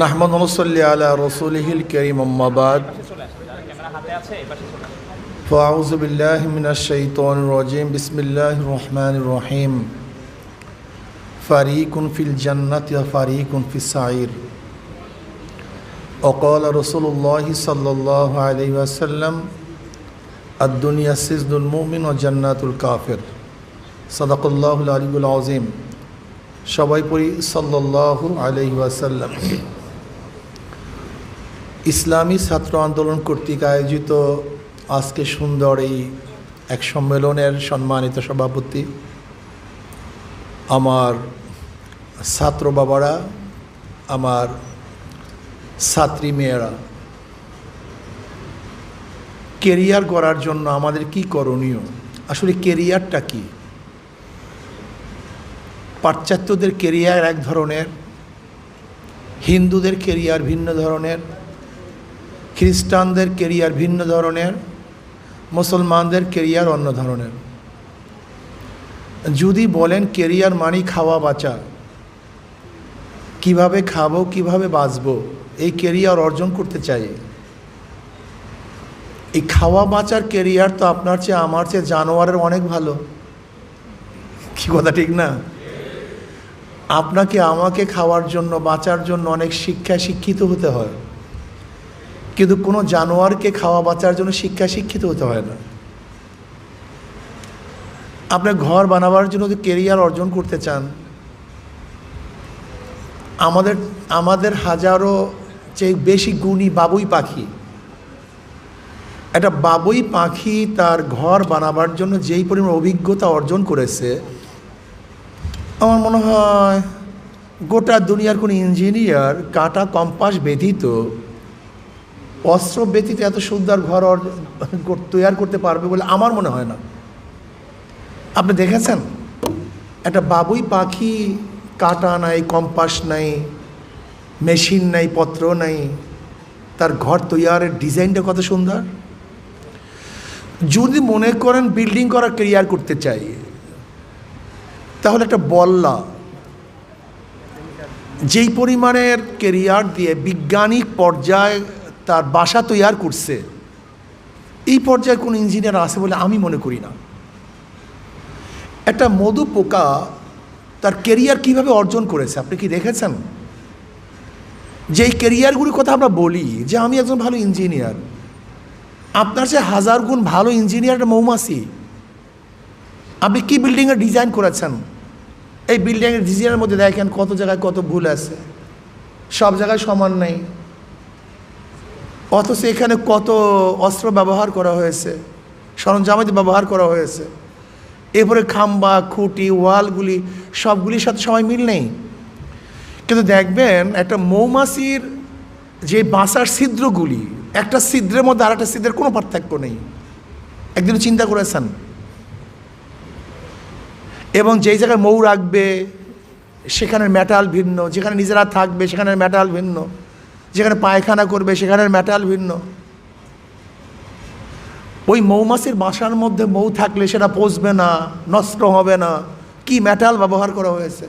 নাহমাদু ওয়া নুসাল্লি আলা রাসূলিহিল কারীম আম্মা বাদ ফাআউযু বিল্লাহি মিনাশ শাইতানির রাজীম বিসমিল্লাহির রহমানির রহিম ফারিকুন ফিল জান্নাতি ওয়া ফারিকুন ফিস সাঈর وقال رسول الله صلى الله عليه وسلم الدنيا سجن المؤمن وجنات الكافر صدق الله العلي العظيم সবাই পড়ি সাল্লাল্লাহু আলাইহি ওয়াসাল্লাম। ইসলামী ছাত্র আন্দোলন কর্তৃক আয়োজিত আজকে সুন্দর এই এক সম্মেলনের সম্মানিত সভাপতি, আমার ছাত্র বাবারা, আমার ছাত্রী মেয়েরা, কেরিয়ার গড়ার জন্য আমাদের কি করণীয়? আসলে কেরিয়ারটা কি? পাশ্চাত্যদের কেরিয়ার এক ধরনের, হিন্দুদের কেরিয়ার ভিন্ন ধরনের, খ্রিস্টানদের কেরিয়ার ভিন্ন ধরনের, মুসলমানদের কেরিয়ার অন্য ধরনের। যদি বলেন কেরিয়ার মানে খাওয়া বাঁচা, কিভাবে খাবো, কিভাবে বাঁচবো, এই কেরিয়ার অর্জন করতে চাই। এই খাওয়া বাঁচার কেরিয়ার তো আপনার চেয়ে আমার চেয়ে জানোয়ারের অনেক ভালো, কি কথা ঠিক না? আপনাকে আমাকে খাওয়ার জন্য, বাঁচার জন্য অনেক শিক্ষিত হতে হয়, কিন্তু কোনো জানোয়ারকে খাওয়া বাঁচার জন্য শিক্ষিত হতে হয় না। আপনি ঘর বানাবার জন্য যদি কেরিয়ার অর্জন করতে চান, আমাদের হাজারো চেয়ে বেশি গুণী বাবুই পাখি, একটা বাবুই পাখি তার ঘর বানাবার জন্য যেই পরিমাণ অভিজ্ঞতা অর্জন করেছে, আমার মনে হয় গোটা দুনিয়ার কোনো ইঞ্জিনিয়ার কাঁটা কম্পাস ব্যতীত, অস্ত্র ব্যতীত এত সুন্দর ঘর তৈরি করতে পারবে বলে আমার মনে হয় না। আপনি দেখেছেন একটা বাবুই পাখি, কাঁটা নাই, কম্পাস নাই, মেশিন নাই, পত্র নাই, তার ঘর তৈয়ারের ডিজাইনটা কত সুন্দর। যদি মনে করেন বিল্ডিং করার কেরিয়ার করতে চাই, তাহলে একটা বল্লা যেই পরিমাণের কেরিয়ার দিয়ে বিজ্ঞানিক পর্যায়ে তার বাসা তৈয়ার করছে, এই পর্যায়ে কোনো ইঞ্জিনিয়ার আছে বলে আমি মনে করি না। একটা মধু পোকা তার কেরিয়ার কিভাবে অর্জন করেছে আপনি কি দেখেছেন? যেই কেরিয়ারগুলির কথা আমরা বলি যে আমি একজন ভালো ইঞ্জিনিয়ার, আপনার চেয়ে হাজার গুণ ভালো ইঞ্জিনিয়ার একটা মৌমাছি। আপনি কি বিল্ডিংয়ের ডিজাইন করেছেন, এই বিল্ডিংয়ের ডিজাইনের মধ্যে দেখেন কত জায়গায় কত ভুল আছে, সব জায়গায় সমান নেই, অথচ এখানে কত অস্ত্র ব্যবহার করা হয়েছে, সরঞ্জামাদি ব্যবহার করা হয়েছে, এরপরে খাম্বা, খুঁটি, ওয়ালগুলি সবগুলির সাথে সময় মিল নেই। কিন্তু দেখবেন একটা মৌমাছির যে বাসার ছিদ্রগুলি, একটা ছিদ্রের মধ্যে আর একটা ছিদ্রের কোনো পার্থক্য নেই। একদিন চিন্তা করেছেন? এবং যেই জায়গায় মৌ রাখবে সেখানের মেটাল ভিন্ন, যেখানে নিজেরা থাকবে সেখানের মেটাল ভিন্ন, যেখানে পায়খানা করবে সেখানের মেটাল ভিন্ন। ওই মৌমাছির বাসার মধ্যে মৌ থাকলে সেটা পচবে না, নষ্ট হবে না, কি মেটাল ব্যবহার করা হয়েছে।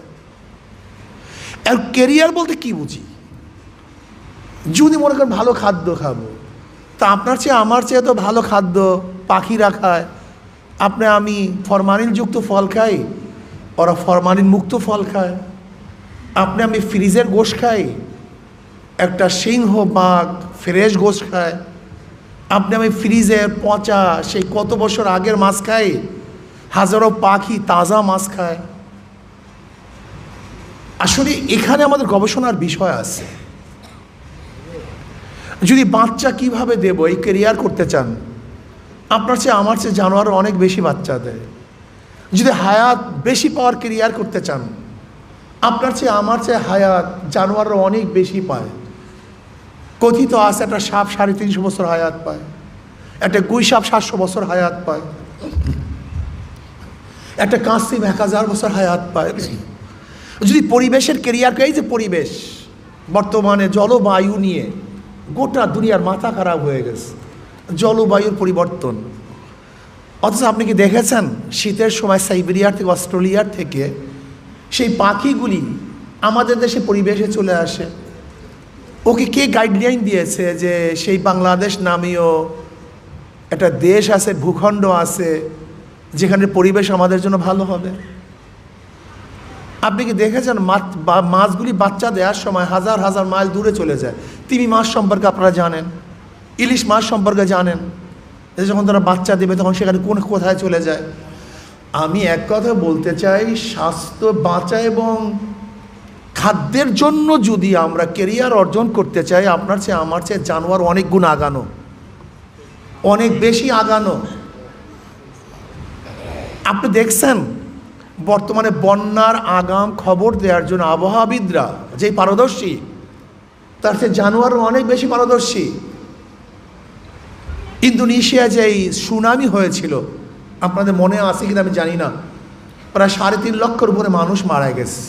আর কেরিয়ার বলতে কি বুঝি? যদি মনে করেন ভালো খাদ্য খাবো, তা আপনার চেয়ে আমার চেয়ে তো ভালো খাদ্য পাখিরা খায়, আমি ফরমালিনযুক্ত ফল খাই, ওরা ফরমালিন মুক্ত ফল খায়। আমি ফ্রিজের গোশ খাই, একটা সিংহ বাঘ ফ্রেশ গোশ খায়। আমি ফ্রিজের পচা সেই কত বছর আগের মাছ খাই, হাজারো পাখি তাজা মাছ খায়। আসলে এখানে আমাদের গবেষণার বিষয় আছে। যদি বাচ্চা কিভাবে দেব এই কেরিয়ার করতে চান, আপনার চেয়ে আমার চেয়ে জানোয়ার অনেক বেশি বাচ্চা দেয়। যদি হায়াত বেশি পাওয়ার কেরিয়ার করতে চান, আপনার চেয়ে আমার চেয়ে হায়াত জানোয়াররা অনেক বেশি পায়। কথিত আছে একটা সাপ 350 বছর হায়াত পায়, একটা গুই সাপ 700 বছর হায়াত পায়, একটা কাঁচি 1000 বছর হায়াত পায়। যদি পরিবেশের কেরিয়ার, এই যে পরিবেশ বর্তমানে জলবায়ু নিয়ে গোটা দুনিয়ার মাথা খারাপ হয়ে গেছে, জলবায়ুর পরিবর্তন। অথচ আপনি কি দেখেছেন শীতের সময় সাইবেরিয়ার থেকে, অস্ট্রেলিয়ার থেকে সেই পাখিগুলি আমাদের দেশে পরিবেশে চলে আসে, ওকে কে গাইডলাইন দিয়েছে যে সেই বাংলাদেশ নামীয় একটা দেশ আছে, ভূখণ্ড আছে, যেখানে পরিবেশ আমাদের জন্য ভালো হবে? আপনি কি দেখেছেন মাছগুলি বাচ্চা দেওয়ার সময় হাজার হাজার মাইল দূরে চলে যায়? তিমি মাছ সম্পর্কে আপনারা জানেন, ইলিশ মাছ সম্পর্কে জানেন, যে যখন তারা বাচ্চা দেবে তখন সেখানে কোথায় চলে যায়। আমি এক কথা বলতে চাই, স্বাস্থ্য বাঁচা এবং খাদ্যের জন্য যদি আমরা কেরিয়ার অর্জন করতে চাই, আপনার চেয়ে আমার চেয়ে জানোয়ার অনেক গুণ আগানো, অনেক বেশি আগানো। আপনি দেখছেন বর্তমানে বন্যার আগাম খবর দেওয়ার জন্য আবহাওয়াবিদরা যেই পারদর্শী, তার চেয়ে জানোয়ারও অনেক বেশি পারদর্শী। ইন্দোনেশিয়া যেই সুনামি হয়েছিল, আপনাদের মনে আছে কিনা আমি জানি না, প্রায় 3.5 লক্ষের উপরে মানুষ মারা গেছে।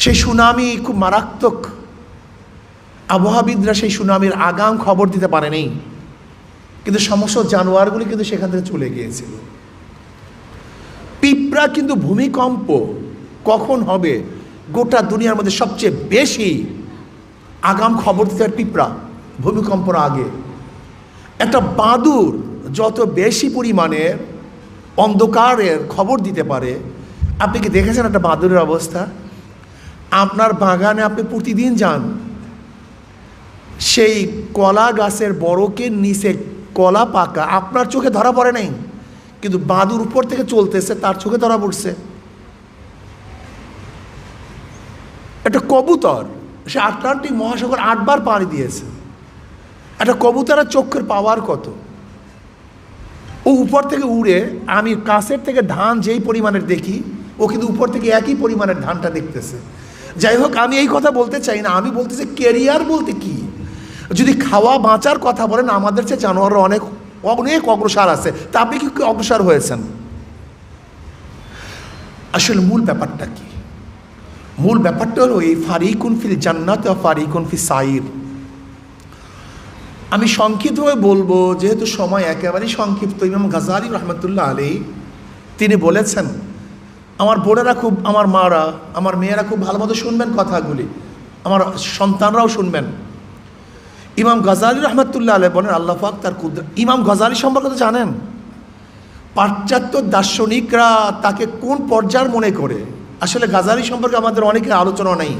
সেই সুনামি খুব মারাত্মক। আবহাওয়াবিদরা সেই সুনামির আগাম খবর দিতে পারেনি, কিন্তু সমস্ত জানোয়ারগুলি কিন্তু সেখান থেকে চলে গিয়েছিল। পিঁপড়া কিন্তু ভূমিকম্প কখন হবে গোটা দুনিয়ার মধ্যে সবচেয়ে বেশি আগাম খবর দিতে হয় পিঁপড়া, ভূমিকম্পর আগে। একটা বাদুড় যত বেশি পরিমাণে অন্ধকারের খবর দিতে পারে। আপনি কি দেখেছেন একটা বাদুড়ের অবস্থা? আপনার বাগানে আপনি প্রতিদিন যান, সেই কলা গাছের বড়কের নিচে কলা পাকা আপনার চোখে ধরা পড়ে নাই, কিন্তু বাদুর উপর থেকে চলতেছে, তার চোখে ধরা পড়ছে। একটা কবুতর সে আটলান্টিক মহাসাগর 8 বার পাড়ি দিয়েছে। একটা কবুতরের চোখের পাওয়ার কত! ও উপর থেকে উড়ে, আমি কাছের থেকে ধান যেই পরিমাণের দেখি, ও কিন্তু উপর থেকে একই পরিমাণের ধানটা দেখতেছে। যাই হোক, আমি এই কথা বলতে চাই না, আমি বলতেছি কেরিয়ার বলতে কি। যদি খাওয়া বাঁচার কথা বলেন, আমাদের চেয়ে জানোয়াররা অনেক অনেক অগ্রসর আছে। তা আপনি কি অগ্রসর হয়েছেন? আসলে মূল ব্যাপারটা কি? মূল ব্যাপারটা হলো এই ফারিকুন ফিল জান্নাত ওয়া ফারিকুন ফিস সাইর। আমি সংক্ষিপ্তভাবে বলবো, যেহেতু সময় একেবারেই সংক্ষিপ্ত। ইমাম গাজালি রহমতুল্লাহ আলাইহি তিনি বলেছেন, আমার বোনেরা খুব, আমার মারা, আমার মেয়েরা খুব ভালো মতো শুনবেন কথাগুলি, আমার সন্তানরাও শুনবেন। ইমাম গাজালি রহমতুল্লাহ আলাইহি বলেন, আল্লাহ পাক তার কুদরত। ইমাম গাজালি সম্পর্কে তো জানেন, পাশ্চাত্য দার্শনিকরা তাকে কোন পর্যায়ের মনে করে। আসলে গাজালি সম্পর্কে আমাদের অনেকের আলোচনা নেই,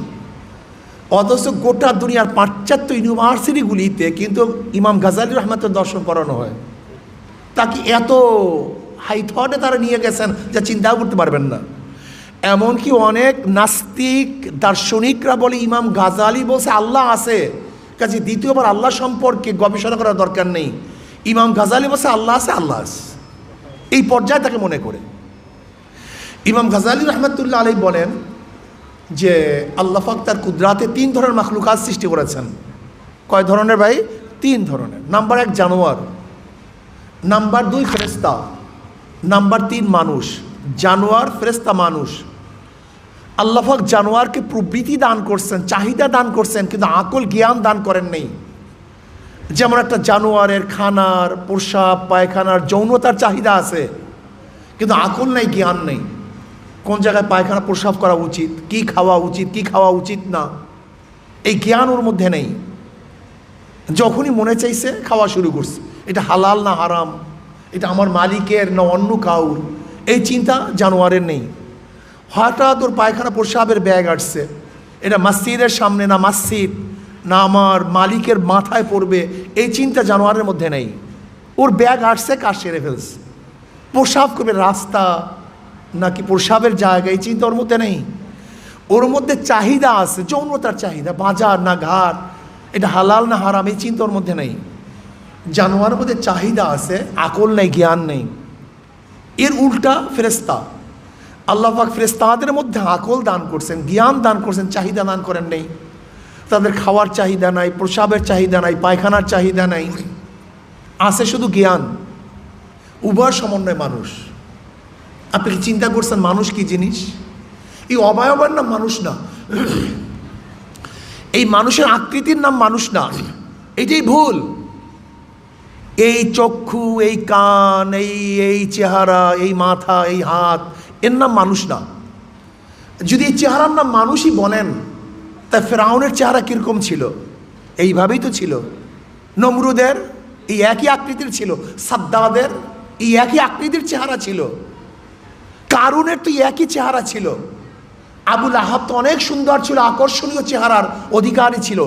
অথচ গোটা দুনিয়ার পাশ্চাত্য ইউনিভার্সিটিগুলিতে কিন্তু ইমাম গাজালি রহমতুল্লাহ দর্শন করানো হয়। তাকে এত হাই থটে তারা নিয়ে গেছেন যা চিন্তাও করতে পারবেন না। এমনকি অনেক নাস্তিক দার্শনিকরা বলে ইমাম গাজালি বলছে আল্লাহ আছে, কাজে দ্বিতীয়বার আল্লাহ সম্পর্কে গবেষণা করার দরকার নেই। ইমাম গাজালি বলছে আল্লাহ আছে, আল্লাহ আছে, এই পর্যায়ে তাকে মনে করে। ইমাম গাজালি রহমতুল্লাহ আলাইহি বলেন যে আল্লাহ পাক তার কুদরাতে 3 ধরনের মাখলুকাত সৃষ্টি করেছেন। কয় ধরনের ভাই? 3 ধরনের। নাম্বার 1 জানোয়ার, নাম্বার 2 ফেরেশতা, নাম্বার 3 মানুষ। জানোয়ার, ফেরেশতা, মানুষ। আল্লাহ পাক জানোয়ারকে প্রবৃত্তি দান করছেন, চাহিদা দান করছেন, কিন্তু আকল জ্ঞান দান করেন নেই। যেমন একটা জানোয়ারের খানার, প্রস্রাব, পায়খানার, যৌনতার চাহিদা আছে, কিন্তু আকল নেই, জ্ঞান নেই। কোন জায়গায় পায়খানা প্রস্রাব করা উচিত, কি খাওয়া উচিত, কি খাওয়া উচিত না, এই জ্ঞান ওর মধ্যে নেই। যখনই মনে চাইছে খাওয়া শুরু করছে, এটা হালাল না হারাম, এটা আমার মালিকের না অন্য কাউর, এই চিন্তা জানোয়ারের নেই। হঠাৎ ওর পায়খানা প্রস্রাবের ব্যাগ আসছে, এটা মসজিদের সামনে না মসজিদ না আমার মালিকের মাথায় পড়বে, এই চিন্তা জানোয়ারের মধ্যে নেই। ওর ব্যাগ আসছে, কাজ সেরে ফেলছে। প্রস্রাব করবে রাস্তা নাকি প্রস্রাবের জায়গা, এই চিন্তা ওর মধ্যে নেই। ওর মধ্যে চাহিদা আছে, যৌনতার চাহিদা, বাজার না ঘাট, এটা হালাল না হারাম, এই চিন্তা ওর মধ্যে নেই। জানোয়ারের মধ্যে চাহিদা আছে, আকল নেই, জ্ঞান নেই। এর উল্টা ফেরেশতা। আল্লাহ পাক ফেরেশতাদের মধ্যে আকল দান করছেন, জ্ঞান দান করছেন, চাহিদা দান করেন নেই। তাদের খাওয়ার চাহিদা নাই, প্রস্রাবের চাহিদা নাই, পায়খানার চাহিদা নাই, আছে শুধু জ্ঞান। উভয় সমন্বয় মানুষ। আপনি কি চিন্তা করছেন মানুষ কি জিনিস? এই অবয়বের নাম মানুষ না, এই মানুষের আকৃতির নাম মানুষ না, এটাই ভুল। এই চক্ষু, এই কান, এই চেহারা, এই মাথা, এই হাত, এর নাম মানুষ না। যদি এই চেহারার নাম মানুষই বলেন, তা তা ফেরাউনের চেহারা কীরকম ছিল? এইভাবেই তো ছিল। নমরুদের এই একই আকৃতির ছিল, সাদ্দাদের এই একই আকৃতির চেহারা ছিল, কারুনের তো একই চেহারা ছিল। আবুল আহাব তো অনেক সুন্দর ছিল, আকর্ষণীয় চেহারার অধিকারী ছিল।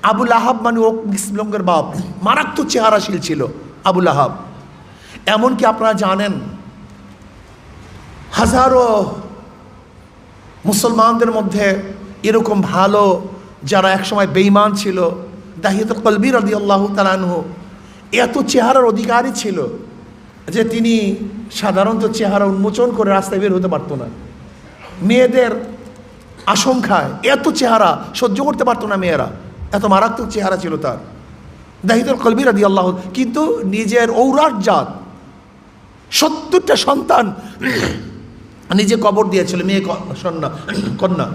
আবুল আহাব মানে ইসলামের বাপ, মারাত্মক চেহারাশীল ছিল আবুল আহাব। এমনকি আপনারা জানেন হাজারো মুসলমানদের মধ্যে এরকম ভালো যারা একসময় বেঈমান ছিল, দাহিয়াতুল কলবি রাদিয়াল্লাহু তাআলা আনহু এত চেহারার অধিকারী ছিল যে তিনি সাধারণত চেহারা উন্মোচন করে রাস্তায় বের হতে পারতো না। মেয়েদের আশঙ্কায় এত চেহারা সহ্য করতে পারতো না মেয়েরা, এত মারাত্মক চেহারা ছিল তার, দাহিয়াতুল কলবি রাদিয়াল্লাহু। কিন্তু নিজের ঔরাট জাত 70টা সন্তান নিজে কবর দিয়েছিল, মেয়ে কন্যা।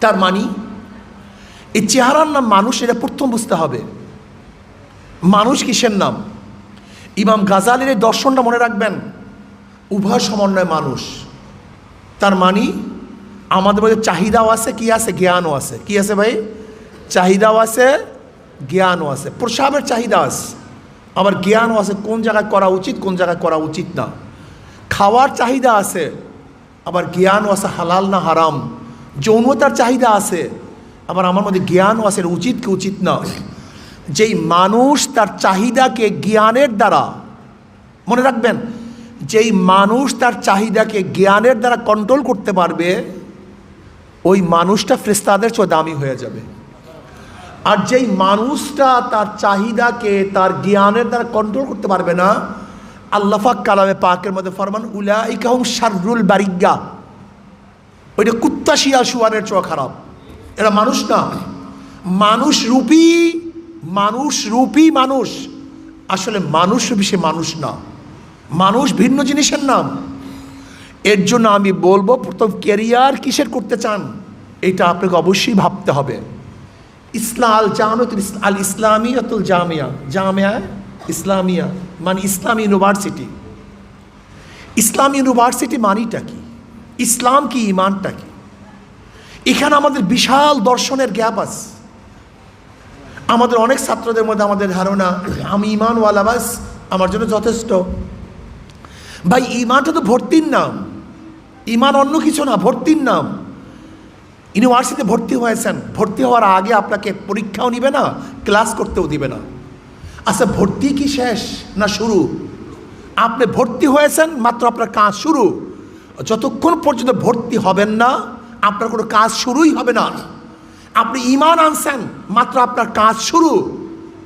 তার মানি এই চেহারার নাম মানুষ, এটা প্রথম বুঝতে হবে। মানুষ কিসের নাম? ইমাম গাজালির এই দর্শনটা মনে রাখবেন, উভয় সমন্বয় মানুষ। তার মানি আমাদের মধ্যে চাহিদাও আছে, কি আছে? জ্ঞানও আছে। কি আছে ভাই? চাহিদাও আছে, জ্ঞানও আছে। প্রসাবের চাহিদা আছে, আবার জ্ঞানও আছে কোন জায়গায় করা উচিত, কোন জায়গায় করা উচিত না। খাওয়ার চাহিদা আছে, আবার জ্ঞানও আছে হালাল না হারাম। যৌনতার চাহিদা আছে, আবার আমার মধ্যে জ্ঞানও আছে উচিত কি উচিত না। যেই মানুষ তার চাহিদাকে জ্ঞানের দ্বারা, মনে রাখবেন, যেই মানুষ তার চাহিদাকে জ্ঞানের দ্বারা কন্ট্রোল করতে পারবে, ওই মানুষটা ফেরেশতাদের চেয়ে দামি হয়ে যাবে। আর যেই মানুষটা তার চাহিদাকে তার জ্ঞানের দ্বারা কন্ট্রোল করতে পারবে না, আল্লাহ পাক কালামে পাকের মধ্যে ফরমান উলাইকা হুম শাররুল বারিয়া, ওইটা কুত্তা শিয়াল শুয়ারের চেয়ে খারাপ। এরা মানুষ না, মানুষ রূপী মানুষ। আসলে মানুষ রূপী সে মানুষ না, মানুষ ভিন্ন জিনিসের নাম। এর জন্য আমি বলবো, প্রথম ক্যারিয়ার কিসের করতে চান এটা আপনাকে অবশ্যই ভাবতে হবে। আল ইসলামিয়াতুল জামিয়া, জামিয়া ইসলামিয়া মানে ইসলামী ইউনিভার্সিটি। ইসলামী ইউনিভার্সিটি মানিটা কি? ইসলাম কি? ইমানটা কি? এখানে আমাদের বিশাল দর্শনের গ্যাপ আছে। আমাদের অনেক ছাত্রদের মধ্যে আমাদের ধারণা আমি ইমানওয়ালা, বাস আমার জন্য যথেষ্ট। ভাই ইমানটা তো ভর্তির নাম, ইমান অন্য কিছু না, ভর্তির নাম। ইউনিভার্সিটিতে ভর্তি হয়েছেন, ভর্তি হওয়ার আগে আপনাকে পরীক্ষাও নিবে না, ক্লাস করতেও দিবে না। আচ্ছা, ভর্তি কি শেষ না শুরু? আপনি ভর্তি হয়েছেন মাত্র, আপনার কাজ শুরু। যতক্ষণ পর্যন্ত ভর্তি হবেন না আপনার কোনো কাজ শুরুই হবে না। আপনি ঈমান আনছেন মাত্র, আপনার কাজ শুরু।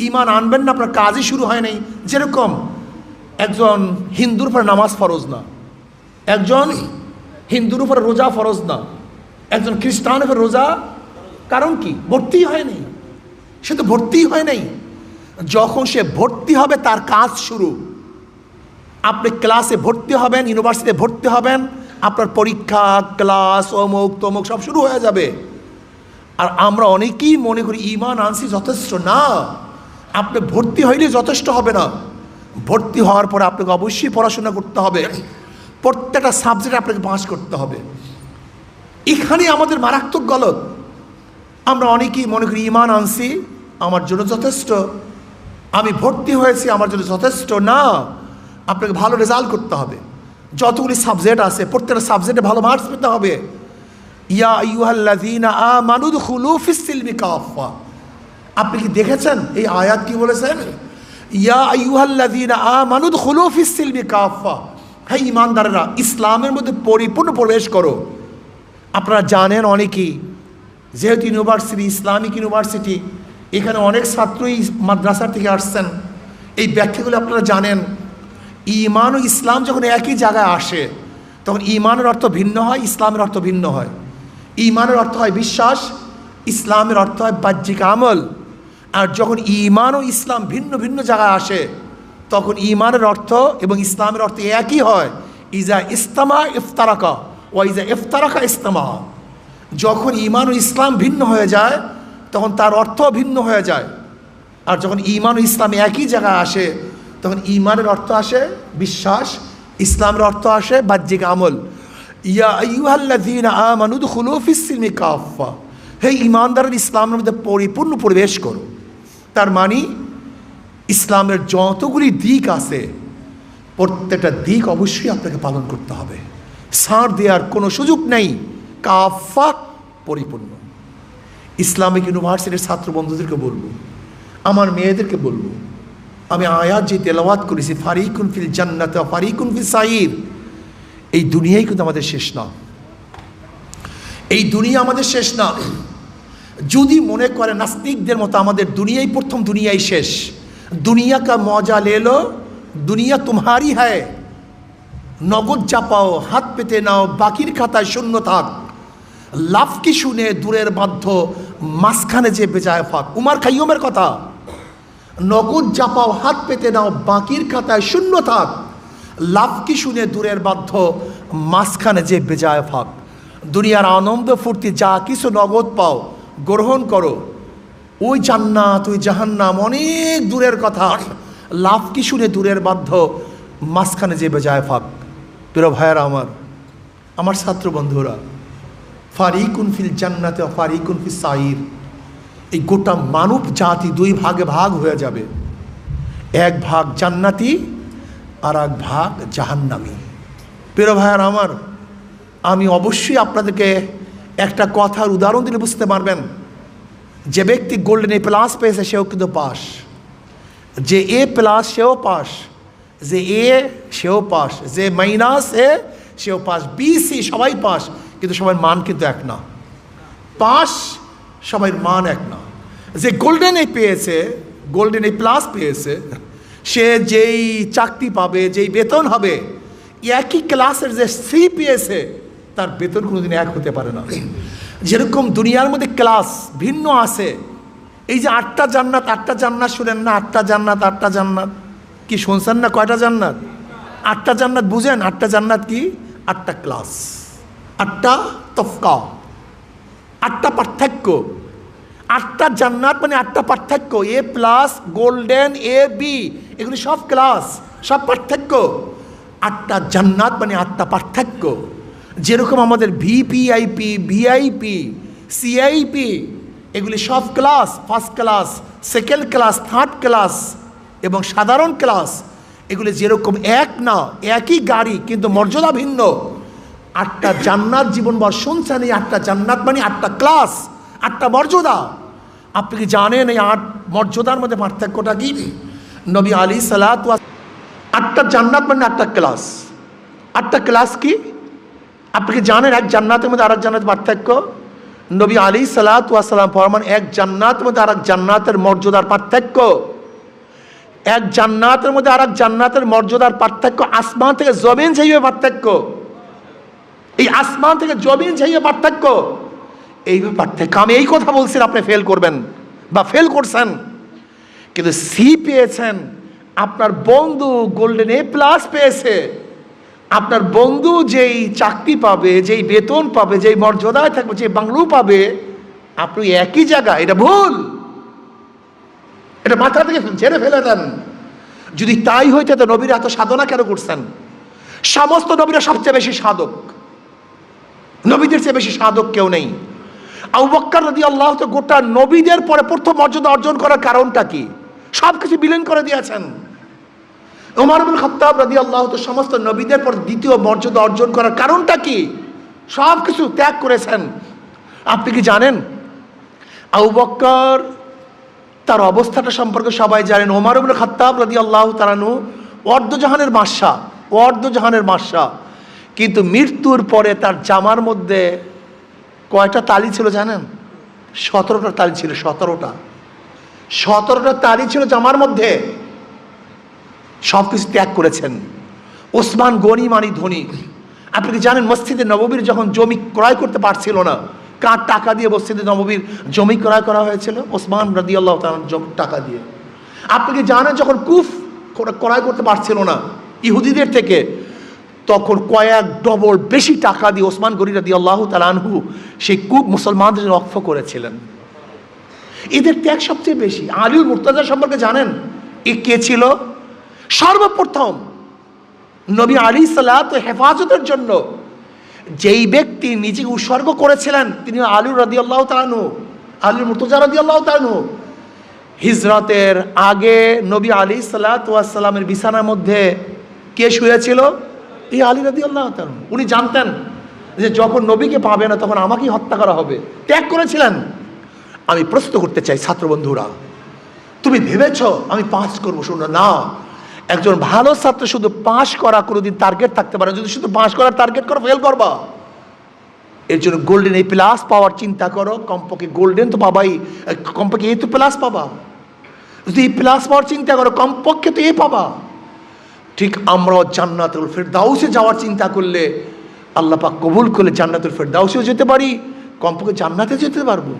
ঈমান আনবেন না, আপনার কাজই শুরু হয় নাই। যেরকম একজন হিন্দুর উপরে নামাজ ফরজ না, একজন হিন্দুর উপরে রোজা ফরজ না, একজন খ্রিস্টানের উপরে রোজা, কারণ কি? ভর্তি হয় নাই, সে তো ভর্তি হয় নাই। যখন সে ভর্তি হবে তার কাজ শুরু। আপনি ক্লাসে ভর্তি হবেন, ইউনিভার্সিটিতে ভর্তি হবেন, আপনার পরীক্ষা, ক্লাস, অমুক তমুক সব শুরু হয়ে যাবে। আর আমরা অনেকেই মনে করি ঈমান আনছি যথেষ্ট না। আপনি ভর্তি হইলে যথেষ্ট হবে না, ভর্তি হওয়ার পরে আপনাকে অবশ্যই পড়াশোনা করতে হবে, প্রত্যেকটা সাবজেক্ট আপনাকে পাস করতে হবে। এখানে আমাদের মারাত্মক গলত। আমরা অনেকেই মনে করি ঈমান আনছি আমার জন্য যথেষ্ট, আমি ভর্তি হয়েছি আমার জন্য যথেষ্ট না। আপনাকে ভালো রেজাল্ট করতে হবে, যতগুলি সাবজেক্ট আছে প্রত্যেকটা সাবজেক্টে ভালো মার্কস পেতে হবে। ইয়া আইয়ুহাল্লাযীনা আমানু দুখুলু ফিস-সিলমি কাফা। আপনি কি দেখেছেন এই আয়াত কি বলেছেন? ইয়া আইয়ুহাল্লাযীনা আমানু দুখুলু ফিস-সিলমি কাফা, হে ঈমানদাররা ইসলামের মধ্যে পরিপূর্ণ প্রবেশ করো। আপনারা জানেন অনেকেই, যেহেতু ইউনিভার্সিটি ইসলামিক ইউনিভার্সিটি, এখানে অনেক ছাত্রই মাদ্রাসা থেকে আসছেন, এই ব্যাখ্যাগুলো আপনারা জানেন। ঈমান ও ইসলাম যখন একই জায়গায় আসে তখন ঈমানের অর্থ ভিন্ন হয়, ইসলামের অর্থ ভিন্ন হয়। ঈমানের অর্থ হয় বিশ্বাস, ইসলামের অর্থ হয় বাহ্যিক আমল। আর যখন ঈমান ও ইসলাম ভিন্ন ভিন্ন জায়গায় আসে তখন ঈমানের অর্থ এবং ইসলামের অর্থ একই হয়। ইজা ইস্তামা ইফতারাকা ওয়া ইজা ইফতারাকা ইস্তামা। যখন ঈমান ও ইসলাম ভিন্ন হয়ে যায় তখন তার অর্থ ভিন্ন হয়ে যায়। আর যখন ঈমান ও ইসলাম একই জায়গায় আসে তখন ঈমানের অর্থ আসে বিশ্বাস, ইসলামের অর্থ আসে বাহ্যিক আমল। ইয়া আইয়ুহাল্লাযীনা আমানু দুখুলু ফিস-সিলমি কাফা, হে ইমানদারের ইসলামের মধ্যে পরিপূর্ণ প্রবেশ করো। তার মানে ইসলামের যতগুলি দিক আছে প্রত্যেকটা দিক অবশ্যই আপনাকে পালন করতে হবে, ছাড় দেওয়ার কোনো সুযোগ নেই, কাফা পরিপূর্ণ। ইসলামিক ইউনিভার্সিটির ছাত্র বন্ধুদেরকে বলবো, আমার মেয়েদেরকে বলবো, আমি আয়াত যে তেলাওয়াত করেছি, ফারিকুন ফিল জান্নাত ওয়া ফারিকুন ফিস সাইর, এই দুনিয়াই কিন্তু আমাদের শেষ না, এই দুনিয়া আমাদের শেষ না। যদি মনে করে নাস্তিকদের মতো আমাদের দুনিয়াই প্রথম, দুনিয়াই শেষ, দুনিয়া কা মজা লে লো, দুনিয়া তোমারই হ্যায়, নগদ চাপাও, হাত পেতে নাও, বাকির খাতায় শূন্য থাক, লাভ কি শুনে দূরের বাধ্য, মাঝখানে যে বেজায় ফাঁক। উমার খাইয়মের কথা, নগদ চাপাও, হাত পেতে নাও, বাকির খাতায় শূন্য থাক, লাভ কি শুনে দূরের বাধ্য, মাঝখানে যে বেজায় ফাঁক। দুনিয়ার আনন্দ ফুর্তি যা কিছু নগদ পাও গ্রহণ করো, ওই জান্নাত ওই জাহান্নাম অনেক দূরের কথা, লাভ কি শুনে দূরের বাধ্য, মাঝখানে যে বেজায় ফাঁক। প্রিয় ভাইয়েরা আমার, আমার ছাত্র বন্ধুরা, ফারিকুন ফিল জান্নাতে ফারিকুন ফিস সাইর, এই গোটা মানব জাতি দুই ভাগে ভাগ হয়ে যাবে, এক ভাগ জান্নাতি আর এক ভাগ জাহান্নামী। প্রিয় ভাইয়েরা আমার, আমি অবশ্যই আপনাদেরকে একটা কথার উদাহরণ দিলে বুঝতে পারবেন। যে ব্যক্তি গোল্ডেন এ প্লাস পেয়েছে সেও কিন্তু পাস, যে এ প্লাস সেও পাস, যে এ সেও পাস, যে মাইনাস এ সেও পাস, বি সি সবাই পাস, কিন্তু সবার মান কিন্তু এক না। পাস সবার মান এক না। যে গোল্ডেন এ পেয়েছে, গোল্ডেন এ প্লাস পেয়েছে, সে যেই চাকরি পাবে, যেই বেতন হবে, একই ক্লাসের যে সি পেয়েছে তার বেতন কোনোদিন এক হতে পারে না। যেরকম দুনিয়ার মধ্যে ক্লাস ভিন্ন আছে, এই যে 8টা জান্নাত, 8টা জান্নাত শুনেন না, 8টা জান্নাত, 8টা জান্নাত কি শুনছেন না? কয়টা জান্নাত? 8টা জান্নাত বুঝেন? 8টা জান্নাত কি? 8টা ক্লাস, 8টা তফকা, 8টা পার্থক্য। 8টা জান্নাত মানে 8টা পার্থক্য, এ প্লাস, গোল্ডেন, এ বি, এগুলি সব ক্লাস, সব পার্থক্য। 8টা জান্নাত মানে 8টা পার্থক্য। যেরকম আমাদের ভিপিআইপি, ভিআইপি, সিআইপি, এগুলি সব class, first class, second class, third class এবং সাধারণ ক্লাস, এগুলি যেরকম এক না, একই গাড়ি কিন্তু মর্যাদা ভিন্ন। 8টা জান্নাত জীবনভর শুনছেন, এই 8টা জান্নাত মানে 8টা ক্লাস, 8টা মর্যাদা। আপনি কি জানেন এই 8 মর্যাদার মধ্যে পার্থক্যটা কি? নবী আলী সালাত, 8টা জান্নাত মানে 8টা ক্লাস। 8টা ক্লাস কি আপনি কি জানেন? এক জান্নাতের মধ্যে আরেক জান্নাতের পার্থক্য। নবী আলী সালাতু ওয়াস সালাম ফরমান, এক জান্নাতের মধ্যে আরেক জান্নাতের মর্যাদার পার্থক্য, এক জান্নাতের মধ্যে আরেক জান্নাতের মর্যাদার পার্থক্য আসমান থেকে জমিন ঝাইয়ে পার্থক্য। এই আসমান থেকে জমিন ঝাইয়ে পার্থক্য, এইভাবে পার্থক্য। আমি এই কথা বলছি, আপনি ফেল করবেন বা ফেল করছেন, কিন্তু সি পেয়েছেন। আপনার বন্ধু গোল্ডেন এ প্লাস পেয়েছে, আপনার বন্ধু যেই চাকরি পাবে, যেই বেতন পাবে, যেই মর্যাদায় থাকবে, যে বাংলো পাবে, আপনি একই জায়গায়। এটা ভুল, এটা মাথা থেকে ছেড়ে ফেলে দেন। যদি তাই হইতে তো নবীরা এত সাধনা কেন করছেন? সমস্ত নবীরা সবচেয়ে বেশি সাধক, নবীদের চেয়ে বেশি সাধক কেউ নেই। আবু বকর রাদিয়াল্লাহু তো গোটা নবীদের পরে প্রথম মর্যাদা অর্জন করার কারণটা কি? সব কিছু বিলীন করে দিয়েছেন। ওমর ইবনে খাত্তাব রাদিয়াল্লাহু তো সমস্ত নবীদের পর দ্বিতীয় মর্যাদা অর্জন করার কারণটা কি? সব কিছু ত্যাগ করেছেন। আপনি কি জানেন আবু বকর তার অবস্থাটা সম্পর্কে সবাই জানেন। ওমর ইবনে খাত্তাব রাদিয়াল্লাহু তাআলা আনহু অর্ধজাহানের বাদশা, অর্ধজাহানের বাদশা, কিন্তু মৃত্যুর পরে তার জামার মধ্যে কয়টা তালি ছিল জানেন? 17টা তালি ছিল। 17টা তালি ছিল জামার মধ্যে। সব কিছু ত্যাগ করেছেন। ওসমান গনি মানি ধনী। আপনি কি জানেন মসজিদে নববীর যখন জমি ক্রয় করতে পারছিল না, কার টাকা দিয়ে মসজিদে নববীর জমি ক্রয় করা হয়েছিল? ওসমান রাদিয়াল্লাহু তাআলার টাকা দিয়ে। আপনি কি জানেন যখন কুফ ক্রয় করতে পারছিল না ইহুদিদের থেকে, তখন কয়েক ডবল বেশি টাকা দিয়ে ওসমান গনি রাদিয়াল্লাহু তাআলা আনহু সেই কুফ মুসলমানদের জন্য ওয়াকফ করেছিলেন। এদের ত্যাগ সবচেয়ে বেশি। আলী মুর্তজা সম্পর্কে জানেন এ কে ছিল? সর্বপ্রথম নবী আলী সালাত হেফাজতের জন্য যেই ব্যক্তি নিজেকে উৎসর্গ করেছিলেন তিনি আলী রাদিয়াল্লাহু তাআলা আনহু, আলী মুর্তজা রাদিয়াল্লাহু তাআলা আনহু। হিজরতের আগে নবী আলাইহিসসালাতু ওয়াস সালামের বিছানার মধ্যে কে শুয়েছিল? এই আলী রাদিয়াল্লাহু তাআলা। উনি জানতেন যে যখন নবীকে পাবে না তখন আমাকেই হত্যা করা হবে, ত্যাগ করেছিলেন। আমি প্রশ্ন করতে চাই ছাত্র বন্ধুরা, তুমি ভেবেছ আমি পাস করবো? শুনো না, একজন ভালো ছাত্র শুধু পাস করা কোনোদিন টার্গেট থাকতে পারে। যদি শুধু পাস করার টার্গেট করো ফেল করবা। এর জন্য গোল্ডেন এ প্লাস পাওয়ার চিন্তা করো। কমপক্ষে গোল্ডেন তো পাবাই, কমপক্ষে এ তো প্লাস পাবা। যদি এ প্লাস পাওয়ার চিন্তা করো কমপক্ষে তো এ পাবা। ঠিক আমরাও জান্নাতুল ফেরদাউসে যাওয়ার চিন্তা করলে আল্লাহ পাক কবুল করলে জান্নাতুল ফেরদাউসেও যেতে পারি, কমপক্ষে জান্নাতে যেতে পারবো।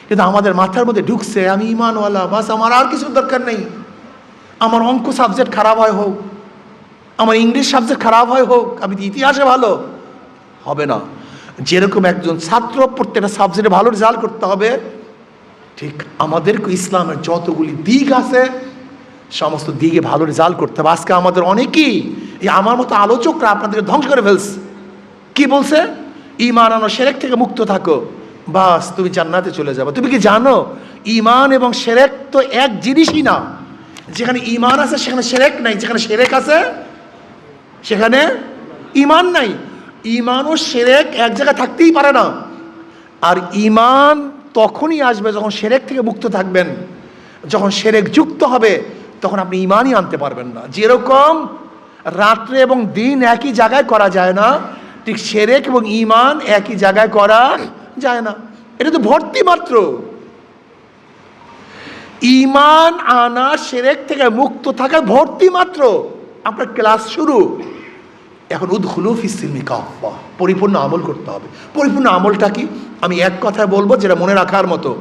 কিন্তু আমাদের মাথার মধ্যে ঢুকছে আমি ইমানওয়ালা, বাস আমার আর কিছুর দরকার নেই। আমার অঙ্ক সাবজেক্ট খারাপ হয় হোক, আমার ইংলিশ সাবজেক্ট খারাপ হয় হোক, আমি ইতিহাসে ভালো হবে না। যেরকম একজন ছাত্র প্রত্যেকটা সাবজেক্টে ভালো রেজাল্ট করতে হবে, ঠিক আমাদেরকে ইসলামের যতগুলি দিক আছে সমস্ত দিকে ভালো রেজাল্ট করতে হবে। আজকে আমাদের অনেকেই এই আমার মতো আলোচকরা আপনাদেরকে ধ্বংস করে ফেলছে। কি বলছে? ঈমান আনো, শিরক থেকে মুক্ত থাকো, বাস তুমি জান্নাতে চলে যাবে। তুমি কি জানো ঈমান এবং শিরক তো এক জিনিসই না। যেখানে ঈমান আছে সেখানে শিরক নাই, যেখানে শিরক আছে সেখানে ঈমান নাই। ঈমান ও শিরক এক জায়গায় থাকতেই পারে না। আর ঈমান তখনই আসবে যখন শিরক থেকে মুক্ত থাকবেন। যখন শিরক যুক্ত হবে তখন আপনি ঈমানই আনতে পারবেন না। যেরকম রাত্রে এবং দিন একই জায়গায় করা যায় না, ঠিক শিরক এবং ঈমান একই জায়গায় করা যায় না। এটা তো ভর্তি মাত্র। ঈমান আনা শিরক থেকে মুক্ত থাকা ভর্তি মাত্র। আপনার ক্লাস শুরু, এখন উদখুলু ফিস-সিলমি কাফা, পরিপূর্ণ আমল করতে হবে। পরিপূর্ণ আমলটা কি? আমি এক কথায় বলবো যেটা মনে রাখার মতো।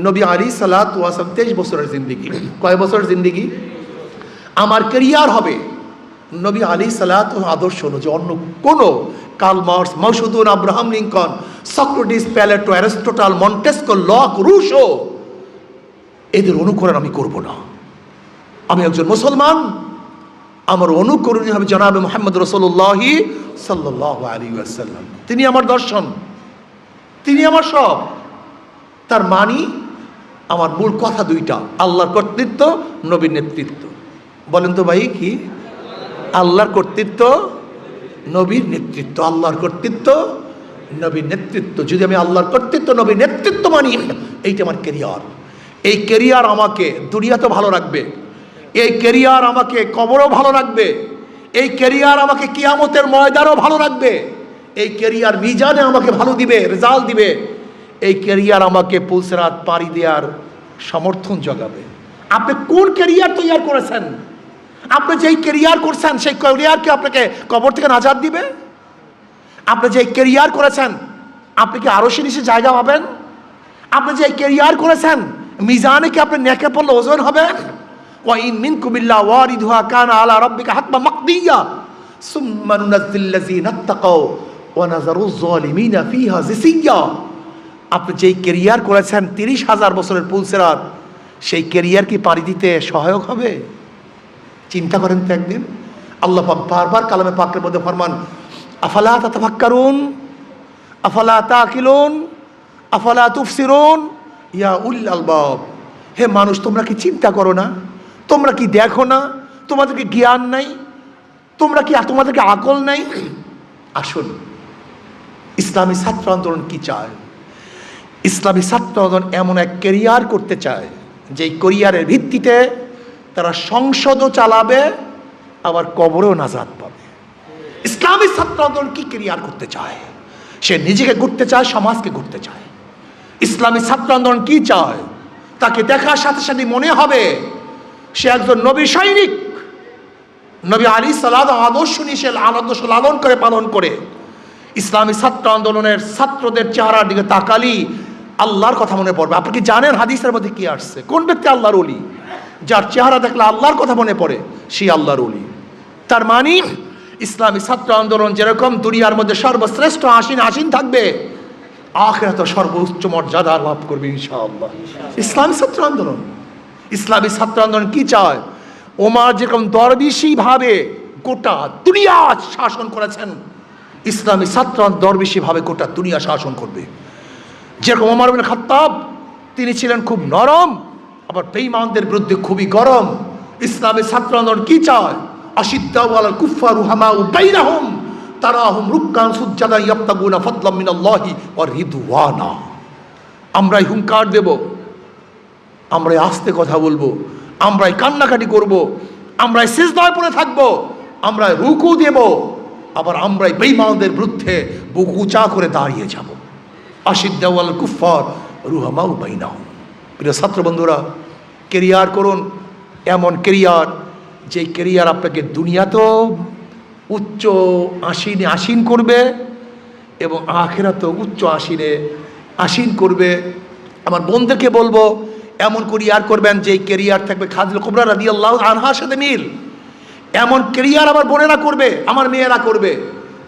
নবী আলাইহিসসালাতু ওয়াস সালাম 23 বছরের জিন্দেগি। কয় বছরের জিন্দেগি? আমার ক্যারিয়ার হবে নবী আলাইহিসসালাতু আদর্শ অনুযায়ী। অন্য কোনো Karl Marx, Mao Tsetung, Abraham Lincoln, Socrates, Plato, Aristotle, Montesquieu, Locke, Rousseau, এদের অনুকরণ আমি করব না। আমি একজন মুসলমান, আমার অনুকরণী হবে জনাবে মুহাম্মদ রাসূলুল্লাহ সাল্লাল্লাহু আলাইহি ওয়াসাল্লাম। তিনি আমার দর্শন, তিনি আমার সব। তার মানি আমার মূল কথা দুইটা, আল্লাহর কর্তৃত্ব, নবীর নেতৃত্ব। বলেন তো ভাই কি? আল্লাহর কর্তৃত্ব, নবীর নেতৃত্ব। আল্লাহর কর্তৃত্ব, নবীর নেতৃত্ব। যদি আমি আল্লাহর কর্তৃত্ব, নবীর নেতৃত্ব মানি, এইটা আমার কেরিয়ার। এই কেরিয়ার আমাকে দুনিয়াতেও ভালো রাখবে, এই কেরিয়ার আমাকে কবরও ভালো রাখবে, এই কেরিয়ার আমাকে কিয়ামতের ময়দানও ভালো রাখবে, এই কেরিয়ার মিজানে আমাকে ভালো দিবে, রেজাল্ট দিবে, এই কেরিয়ার আমাকে পুলসিরাত পাড়ি দেওয়ার সমর্থন জোগাবে। আপনি কোন কেরিয়ার তৈরি করেছেন? আপনি যেই কেরিয়ার করছেন সেই কেরিয়ারকে আপনাকে কবর থেকে নাজাত দিবে? আপনি যেই কেরিয়ার করেছেন আপনি কি আরো নিচে জায়গা পাবেন? আপনি যে কেরিয়ার করেছেন মিজানে কি আপনি নেকে পড়লে ওজন হবে? ওয়া ইন মিনকুম ইল্লা ওয়ারিদুহা কানা আলা রাব্বিকা হাতমান মাকদিয়া সুম্মা নুনাজ্জিল লাযিনা তাকাও ওয়া নাযারুজ যালিমিনা ফিহা জিসিয়া। আপনি যেই কেরিয়ার করেছেন 30,000 বছরের পুলসিরাত, সেই কেরিয়ার কি পাড়ি দিতে সহায়ক হবে? চিন্তা করেন তো একদিন। আল্লাহ পাক বারবার কালামে পাকের মধ্যে ফরমান আফালা তাতাফাক্কারুন আফালা তাকিলুন আফালা তুফসিরুন ইয়া উলিল আলবাব। হে মানুষ, তোমরা কি চিন্তা করো না? তোমরা কি দেখো না? তোমাদেরকে জ্ঞান নাই? তোমাদেরকে আকল নাই? আসুন, ইসলামী ছাত্র আন্দোলন কি চায়? ইসলামী ছাত্র আন্দোলন এমন এক কেরিয়ার করতে চায় যেই কেরিয়ারের ভিত্তিতে তারা সংসদও চালাবে, আবার কবরেও নাজাত পাবে। ইসলামী ছাত্র আন্দোলন কি কেরিয়ার করতে চায়? সে নিজেকে গড়তে চায়, সমাজকে গড়তে চায়। ইসলামী ছাত্র আন্দোলন কি চায়? তাকে দেখার সাথে সাথে মনে হবে সে একজন নবী সৈনিক। নবী আলাইহিসসালাম আদর্শ নিয়ে সে আদর্শ লালন করে পালন করে। ইসলামী ছাত্র আন্দোলনের ছাত্রদের চেহারার দিকে তাকালি আল্লাহর কথা মনে পড়বে। আপনি কি জানেন হাদিসের মধ্যে কি আসছে? কোন ব্যক্তি আল্লাহর ওলি? যার চেহারা দেখলে আল্লাহর কথা মনে পড়ে, সেই আল্লাহর ওলি। তার মানে ইসলামী ছাত্র আন্দোলন যেরকম দুনিয়ার মধ্যে সর্বশ্রেষ্ঠ আসীন থাকবে, আখিরাতে সর্বোচ্চ মর্যাদা লাভ করবে ইনশাআল্লাহ। ইসলামী ছাত্র আন্দোলন, ইসলামী ছাত্র আন্দোলন কি চায়? ওমর যেরকম দরবেশি ভাবে গোটা দুনিয়া শাসন করেছেন, ইসলামী ছাত্র দরবেশিভাবে গোটা দুনিয়া শাসন করবে। যেরকম ওমর ইবনে খাত্তাব, তিনি ছিলেন খুব নরম, আবার বেঈমানদের বিরুদ্ধে খুবই গরম। ইসলামী ছাত্র আন্দোলন কি চায়? আশিদ্দাউ আলাল কুফফার রুহামাউ বাইনাহুম তারাহুম রুক্কান সুজ্জাদা ইয়াবতাগুনা ফাদলাম মিনাল্লাহি ওয়া রিদওয়ানা। আমরাই হুঙ্কার দেব, আমরাই আস্তে কথা বলবো, আমরাই কান্নাকাটি করব, আমরাই সিজদায় পড়ে থাকবো, আমরাই রুকু দেব, আবার আমরাই বেঈমানদের বিরুদ্ধে বুক উঁচা করে দাঁড়িয়ে যাব। আশিদ্দাউ আলাল কুফফার রুহামাউ বাইনাহুম। প্রিয় ছাত্র বন্ধুরা, কেরিয়ার করুন, এমন কেরিয়ার যে কেরিয়ার আপনাকে দুনিয়াতেও উচ্চ আসীনে আসীন করবে এবং আখিরাতেও উচ্চ আসীনে আসীন করবে। আমার বোনদেরকে বলবো, এমন কেরিয়ার করবেন যে কেরিয়ার থাকবে খাদিজা কুবরা রাদিয়াল্লাহু আনহার সাথে মিল। এমন কেরিয়ার আমার বোনেরা করবে, আমার মেয়েরা করবে,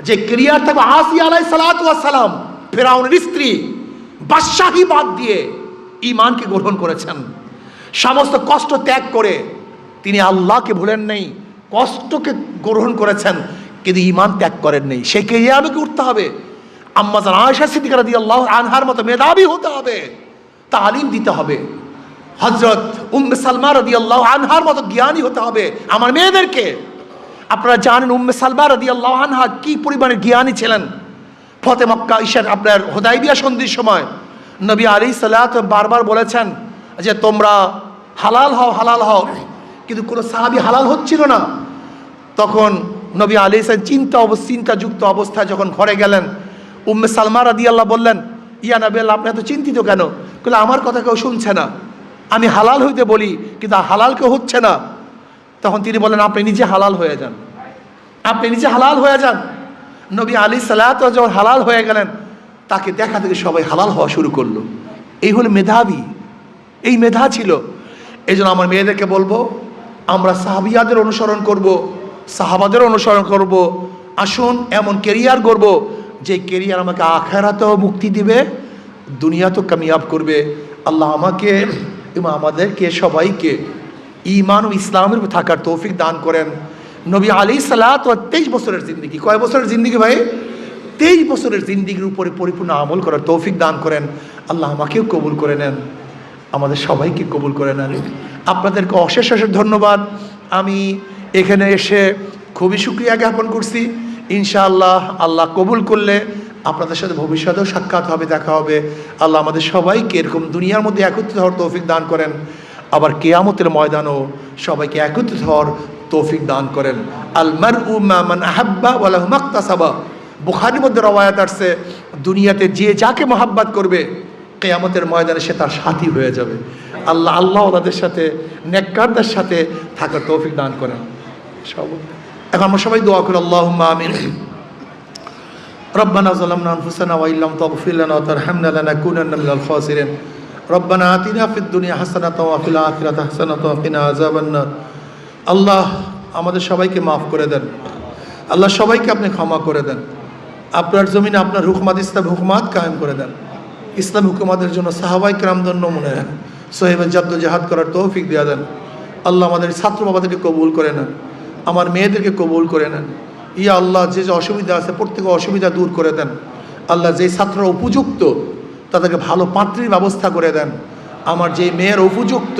যে কেরিয়ার থাকবে আসিয়া আলাইহিস সালাতু ওয়াস সালাম, ফিরআউনের স্ত্রী, বাদশাহী বাদ দিয়ে ঈমানকে গ্রহণ করেছেন। সমস্ত কষ্ট ত্যাগ করে তিনি আল্লাহকে ভুলেন নাই, কষ্টকে গ্রহণ করেছেন, কিন্তু ঈমান ত্যাগ করেন নাই। সেই কেরিয়ারে উঠতে হবে। আম্মা জান আয়েশা সিদ্দিকা রাদিয়াল্লাহু আনহার মতো মেধাবী হতে হবে, তালিম দিতে হবে। হযরত উম্মে সালমা রাদিয়াল্লাহু আনহার মতো জ্ঞানী হতে হবে আমার মেয়েদেরকে। আপনারা জানেন উম্মে সালমা রাদিয়াল্লাহু আনহা কি পরিমাণে জ্ঞানী ছিলেন। ফতে মক্কা ঈশার আপনার হুদাইবিয়া সন্ধির সময় নবী আলাইহিস সালাত বারবার বলেছেন যে তোমরা হালাল হও, হালাল হও, কিন্তু কোনো সাহাবী হালাল হচ্ছিল না। তখন নবী আলাইহিস সালাম চিন্তাযুক্ত অবস্থায় যখন ঘরে গেলেন, উম্মে সালমা রাদিয়াল্লাহু বললেন, ইয়া নবী আল্লাহ, আপনি এত চিন্তিত কেন? বলে আমার কথা কেউ শুনছে না, আমি হালাল হইতে বলি কিন্তু হালাল কেউ হচ্ছে না। তখন তিনি বলেন, আপনি নিজে হালাল হয়ে যান, আপনি নিজে হালাল হয়ে যান। নবী আলাইহিস সালাত যখন হালাল হয়ে গেলেন, তাকে দেখা থেকে সবাই হালাল হওয়া শুরু করলো। এই হলো মেধাবী, এই মেধা ছিল। এই জন্য আমার মেয়েদেরকে বলবো, আমরা সাহাবিয়াদের অনুসরণ করব, সাহাবাদের অনুসরণ করব। আসুন এমন কেরিয়ার গড়ব যে কেরিয়ার আমাকে আখিরাতেও মুক্তি দিবে, দুনিয়াতেও কামিয়াব করবে। আল্লাহ আমাকে এবং আমাদেরকে সবাইকে ঈমান ও ইসলামের উপর থাকার তৌফিক দান করেন। নবী আলাইহিস সালাত 23 বছরের জিন্দিগি, কয় বছরের জিন্দিগি ভাই? 23 বছরের জিন্দিগির উপরে পরিপূর্ণ আমল করার তৌফিক দান করেন। আল্লাহ আমাকেও কবুল করে নেন, আমাদের সবাইকে কবুল করে নেন। আপনাদেরকে অশেষ অশেষ ধন্যবাদ। আমি এখানে এসে খুবই শুকরিয়া জ্ঞাপন করছি। ইনশাআল্লাহ আল্লাহ কবুল করলে আপনাদের সাথে ভবিষ্যতেও সাক্ষাৎ হবে, দেখা হবে। আল্লাহ আমাদের সবাইকে এরকম দুনিয়ার মধ্যে একত্রিত হওয়ার তৌফিক দান করেন, আবার কিয়ামতের ময়দানও সবাইকে একত্রিত হওয়ার তৌফিক দান করেন। আল মারউ মা মান আহাব্বা ওয়া লাহু মাকতাসাবা। বুখারীর মধ্যে রওয়ায়াত আসছে, দুনিয়াতে যে যাকে মহাব্বত করবে কিয়ামতের ময়দানে সে তার সাথী হয়ে যাবে। আল্লাহ ওনাদের সাথে, নেককারদের সাথে থাকার তৌফিক দান করেন। এখন আমরা সবাই দোয়া করি, আল্লাহুম্মা আমিন। রব্বানা যালামনা আনফুসানা ওয়া ইল্লাম তাগফির লানা ওয়া তারহামনা লানাকুনান্না মিনাল খাসিরিন। রব্বানা আতিনা ফিদ দুনিয়া হাসানাতাও ওয়া ফিল আখিরাতি হাসানাতাও ওয়া কিনা আযাবান নার। আল্লাহ আমাদের সবাইকে মাফ করে দেন, আল্লাহ সবাইকে আপনি ক্ষমা করে দেন। আপনার জমিনে আপনার হুকুমাত, ইসলাম হুকুমাত কায়েম করে দেন। ইসলাম হুকুমাতের জন্য সাহাবায়ে কেরামদের নমুনা সহিবে জাদ্দোজাহাদ করার তৌফিক দিয়ে দেন। আল্লাহ আমাদের ছাত্র বাবাদেরকে কবুল করে নেন, আমার মেয়েদেরকে কবুল করে নেন। ইয়া আল্লাহ, যে যে অসুবিধা আছে প্রত্যেকে অসুবিধা দূর করে দেন। আল্লাহ যেই ছাত্ররা উপযুক্ত তাদেরকে ভালো পাত্রীর ব্যবস্থা করে দেন। আমার যেই মেয়ের উপযুক্ত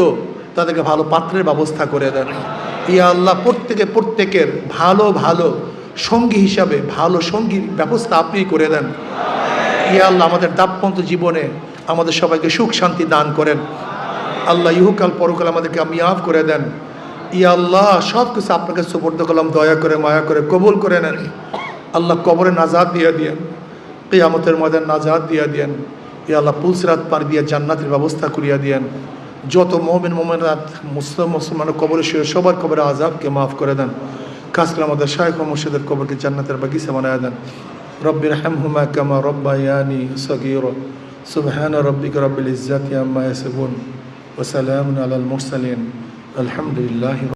তাদেরকে ভালো পাত্রের ব্যবস্থা করে দেন। ইয়া আল্লাহ প্রত্যেকের ভালো ভালো সঙ্গী হিসাবে ভালো সঙ্গীর ব্যবস্থা আপনি করে দেন। ইয়া আল্লাহ আমাদের দাম্পত্য জীবনে আমাদের সবাইকে সুখ শান্তি দান করেন। আল্লাহ ইহকাল পরকাল আমাদেরকে কামিয়াব করে দেন। ইয়া আল্লাহ সব কিছু আপনাকে সুপর্দ করলাম, দয়া করে মায়া করে কবুল করে নেন। আল্লাহ কবরে নাজাত দিয়ে দিয়েন, কিয়ামতের ময়দান নাজাত দিয়ে দিয়েন। ইয়া আল্লাহ পুলসিরাত পার দিয়ে জান্নাতের ব্যবস্থা করিয়া দিয়েন। যত মুমিন মুমিনাত মুসলমান কবরে শুয়ে সবার কবরে আযাবকে মাফ করে দেন। খাস করে আমাদের শায়খ ও মুর্শিদের কবরকে জান্নাতের বাগিচা বানায়া দেন। রব্বির হামহুমা কামা রব্বায়ানি সগীরা। সুবহানা রাব্বিকা রাব্বিল ইজ্জাতি আম্মা ইয়াসিফুন ওয়া সালামুন আলাল মুরসালিন। আলহামদুলিল্লাহি।